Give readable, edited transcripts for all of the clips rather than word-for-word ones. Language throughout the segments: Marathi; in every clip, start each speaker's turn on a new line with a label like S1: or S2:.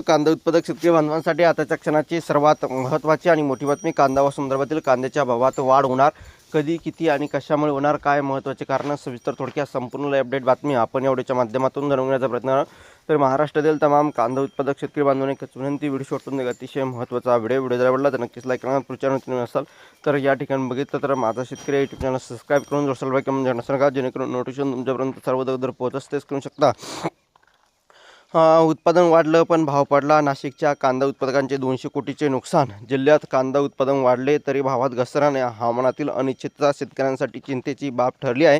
S1: कांदा उत्पादक शेतकरी बांधवांसाठी आताच्या क्षणाची सर्वात महत्त्वाची आणि मोठी बातमी. कांदा व संदर्भातील कांद्याच्या भावात वाढ होणार, कधी, किती आणि कशामुळे होणार, काय महत्त्वाचे कारण, सविस्तर थोडक्यात संपूर्ण अपडेट बातमी आपण या व्हिडिओच्या माध्यमातून जाणून घेण्याचा प्रयत्न करू. तर महाराष्ट्रातील तमाम कांदा उत्पादक शेतकरी बांधवांनी एकच विनंती, व्हिडिओ शॉर्टून अतिशय महत्त्वाचा व्हिडिओ जर आवडला तर नक्कीच लाईक करा. पुढच्या तुम्ही असाल तर या ठिकाणी बघितलं तर माझा शेतकरी यूट्यूब चॅनल सबस्क्राईब करून जोशाल बाय कमेंट नसेल का, जेणेकरून नोटिफिकेशन तुमच्यापर्यंत सर्व अगोदर पोहोचत तेच करू शकता. उत्पादन वाढलं पण भाव पडला. नाशिकच्या कांदा उत्पादकांचे 200 कोटीचे नुकसान. जिल्ह्यात कांदा उत्पादन वाढले तरी भावात घसरण. हवामानातील अनिश्चितता शेतकऱ्यांसाठी चिंतेची बाब ठरली आहे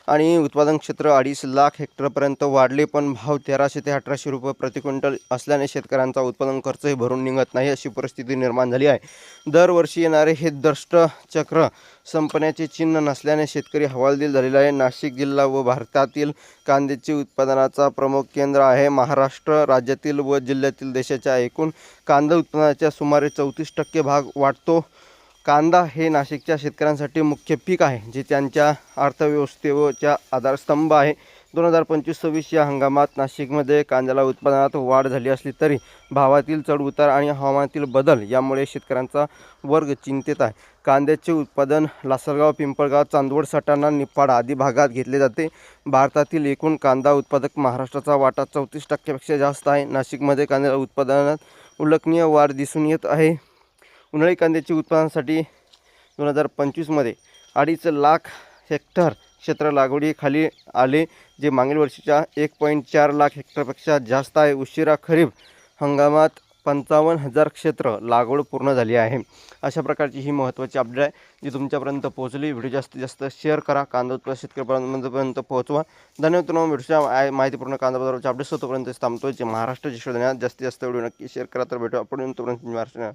S1: आणि उत्पादन क्षेत्र 2.5 लाख हेक्टरपर्यंत वाढले पण भाव 1300 ते 1800 रुपये प्रति क्विंटल असल्याने शेतकऱ्यांचा उत्पादन खर्चही भरून निघत नाही, अशी परिस्थिती निर्माण झाली आहे. दरवर्षी येणारे हे दुष्टचक्र संपण्याचे चिन्ह नसल्याने शेतकरी हवालदिल झालेला आहे. नाशिक जिल्हा व भारतातील कांद्याचे उत्पादनाचा प्रमुख केंद्र आहे. महाराष्ट्र राज्यातील व जिल्ह्यातील देशाच्या एकूण कांदा उत्पादनाच्या सुमारे 34% भाग वाटतो. कांदा हे नाशिकच्या शेतकऱ्यांसाठी मुख्य पीक आहे, जे त्यांच्या अर्थव्यवस्थेचा आधारस्तंभ आहे. 2025-26 या हंगामात नाशिकमध्ये कांद्याला उत्पादनात वाढ झाली असली तरी भावातील चढउतार आणि हवामानातील बदल यामुळे शेतकऱ्यांचा वर्ग चिंतेत आहे. कांद्याचे उत्पादन लासलगाव, पिंपळगाव, चांदवड, सटाणा, निफाड आदी भागात घेतले जाते. भारतातील एकूण कांदा उत्पादक महाराष्ट्राचा वाटा 34%पेक्षा जास्त आहे. नाशिकमध्ये कांद्याच्या उत्पादनात उल्लेखनीय वाढ दिसून येत आहे. उन्हाळी कांद्याच्या उत्पादनासाठी 2025मध्ये 2.5 लाख हेक्टर क्षेत्र लागवडीखाली आले, जे मागील वर्षीच्या 1.4 लाख हेक्टरपेक्षा जास्त आहे. उशिरा खरीप हंगामात 55,000 क्षेत्र लागवड पूर्ण झाली आहे. अशा प्रकारची ही महत्त्वाची अपडेट आहे, जी तुमच्यापर्यंत पोहोचली. व्हिडिओ जास्तीत जास्त शेअर करा, कांदा उत्पादक शेतकऱ्यांपर्यंत पोहोचवा. धन्यवाद. व्हिडिओच्या माहितीपूर्ण कांदा बाजाराच्या अपडेट्स होतोपर्यंत थांबतोय. जे महाराष्ट्र देशात जास्तीत जास्त व्हिडिओ नक्की शेअर करा. तर भेटू आपण तोपर्यंत महाराष्ट्र.